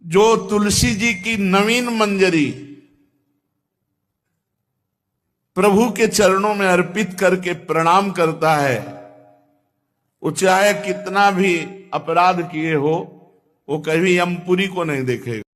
जो तुलसी जी की नवीन मंजरी प्रभु के चरणों में अर्पित करके प्रणाम करता है, वो चाहे कितना भी अपराध किए हो, वो कभी यमपुरी को नहीं देखेगा।